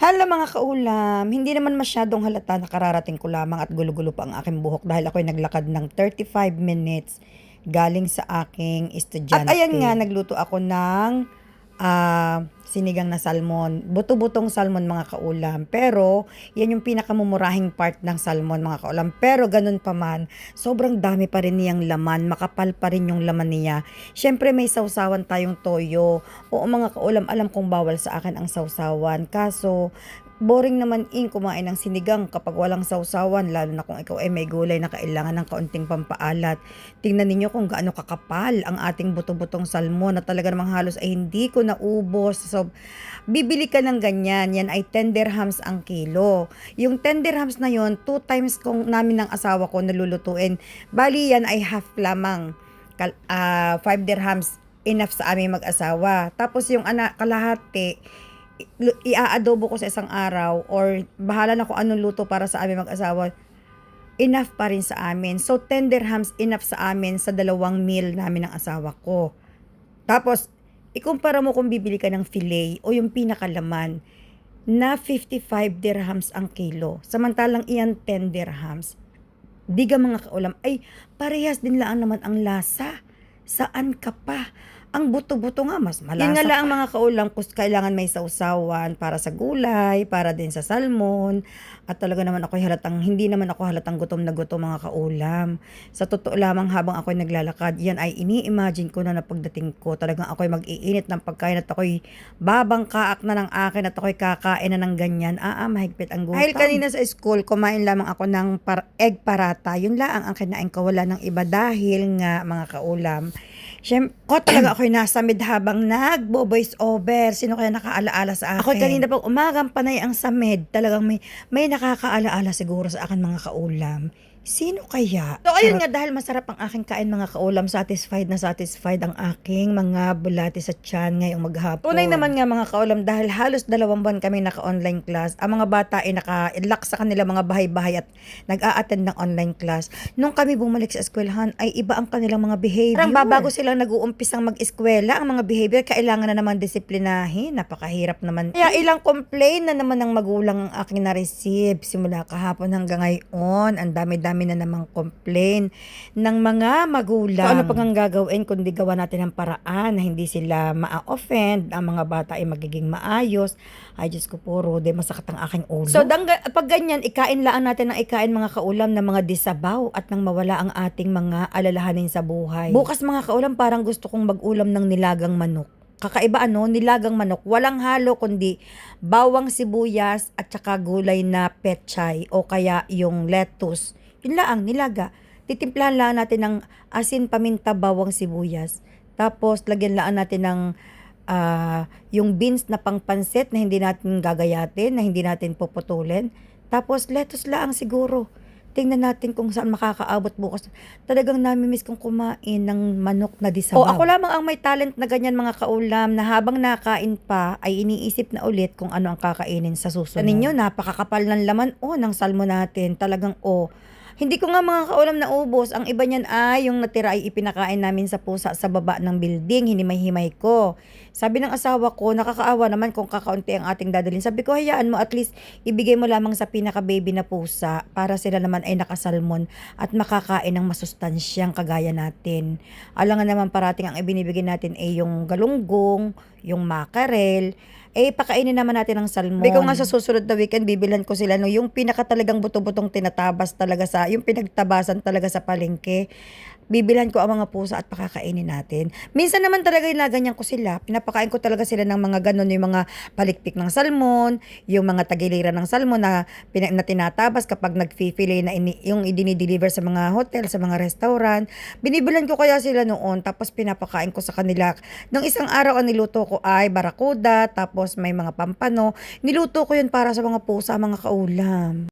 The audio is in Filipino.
Hala mga kaulam, hindi naman masyadong halata na kararating ko lamang at gulo-gulo pa ang aking buhok dahil ako'y naglakad ng 35 minutes galing sa aking estudyante. At ayan nga, nagluto ako ng sinigang na salmon. Buto-butong salmon mga kaulam. Pero, yan yung pinakamumurahing part ng salmon mga kaulam. Pero ganun pa man, sobrang dami pa rin niyang laman. Makapal pa rin yung laman niya. Siyempre may sausawan tayong toyo. Oo mga kaulam, alam kong bawal sa akin ang sausawan. Kaso, boring naman kumain ng sinigang kapag walang sausawan, lalo na kung ikaw ay may gulay na kailangan ng kaunting pampaalat. Tingnan ninyo kung gaano kakapal ang ating buto-butong salmon na talaga namang halos ay hindi ko naubos. So, bibili ka ng ganyan, yan ay 10 dirhams ang kilo. Yung 10 dirhams na yon, 2 times kung namin ng asawa ko nalulutuin. Bali yan ay half lamang. 5 dirhams enough sa aming mag-asawa. Tapos yung kalahati, i-aadobo ko sa isang araw or bahala na kung anong luto para sa aming mag-asawa, enough pa rin sa amin. So, 10 dirhams enough sa amin sa 2 meal namin ng asawa ko. Tapos, ikumpara mo kung bibili ka ng filet o yung pinakalaman na 55 dirhams ang kilo. Samantalang iyan 10 dirhams. Diga mga kaulam, ay parehas din lang naman ang lasa. Saan ka pa? Ang buto-buto nga, mas malasa. Yun nga lang ang mga kaulam, kailangan may sausawan para sa gulay, para din sa salmon. At talaga naman hindi naman ako halatang gutom na gutom mga kaulam. Sa totoo lamang habang ako'y naglalakad, yan ay ini-imagine ko na pagdating ko. Talagang ako'y mag-iinit ng pagkain at ako'y babangkaak na ng akin at ako'y kakain na ng ganyan. Mahigpit ang gutom. Dahil kanina sa school, kumain lamang ako ng egg parata. Yun lang ang kinain ko, wala ng iba dahil nga mga kaulam. Siyempre, talaga ako'y nasa mid habang nagbo-voice over. Sino kaya nakaalaala sa akin? Ako'y kanina pang umagang panay ang sa med. Talagang may nakakaalaala siguro sa akin mga kaulam. Sino kaya? So ayun nga, dahil masarap ang aking kain mga kaulam, satisfied ang aking mga bulati sa tiyan ngayong maghapon. Tunay naman nga mga kaulam, dahil halos 2 buwan kami naka-online class, ang mga bata ay naka-lock sa kanila mga bahay-bahay at nag-a-attend ng online class. Nung kami bumalik sa eskwelahan, ay iba ang kanilang mga behavior. Parang babago silang nag-uumpisang mag-eskwela, ang mga behavior, kailangan na naman disiplinahin. Napakahirap naman. Kaya ilang complain na naman ng magulang ang aking na-receive simula kahapon hanggang ngayon. Ang dami-dami na namang complain ng mga magulang. So ano pang ang gagawin kundi gawa natin ng paraan na hindi sila ma-offend, ang mga bata ay magiging maayos. Ay Diyos ko po, Rode, masakit ang aking ulo. So pag ganyan, ikain lang natin ng ikain mga kaulam ng mga disabaw at nang mawala ang ating mga alalahanin sa buhay. Bukas mga kaulam, parang gusto kong mag-ulam ng nilagang manok. Kakaiba nilagang manok, walang halo kundi bawang sibuyas at saka gulay na pechay o kaya yung lettuce. Yun lang, nilaga. Titimplahan lang natin ng asin, paminta, bawang, sibuyas. Tapos, lagyan lang natin ng yung beans na pangpansit na hindi natin gagayatin, na hindi natin puputulin. Tapos, lettuce lang siguro. Tingnan natin kung saan makakaabot bukas. Talagang nami-miss kong kumain ng manok na disabaw. Ako lamang ang may talent na ganyan mga kaulam na habang nakain pa ay iniisip na ulit kung ano ang kakainin sa susunod. Ninyo, napakakapal ng laman ng salmon natin. Talagang hindi ko nga mga kaulam na ubos. Ang iba niyan ay yung natira ay ipinakain namin sa pusa sa baba ng building. Hinimay-himay ko. Sabi ng asawa ko, nakakaawa naman kung kakaunti ang ating dadalhin. Sabi ko, hayaan mo, at least ibigay mo lamang sa pinaka-baby na pusa para sila naman ay nakasalmon at makakain ng masustansyang kagaya natin. Alangan naman parating ang ibinibigay natin ay yung galunggong, yung mackerel, pakainin naman natin ng salmon. Biko nga sa susunod na weekend, bibilan ko sila yung pinaka talagang buto-butong tinatabas talaga yung pinagtabasan talaga sa palengke. Bibilhan ko ang mga pusa at pakakainin natin. Minsan naman talaga ginaganyan ko sila. Pinapakain ko talaga sila ng mga ganon, yung mga palikpik ng salmon, yung mga tagiliran ng salmon na tinatabas kapag nag-fillet na yung idini-deliver sa mga hotel, sa mga restaurant. Binibilan ko kaya sila noon, tapos pinapakain ko sa kanila. Nung isang araw ang niluto ko ay barakuda, tapos may mga pampano. Niluto ko yun para sa mga pusa, mga kaulam.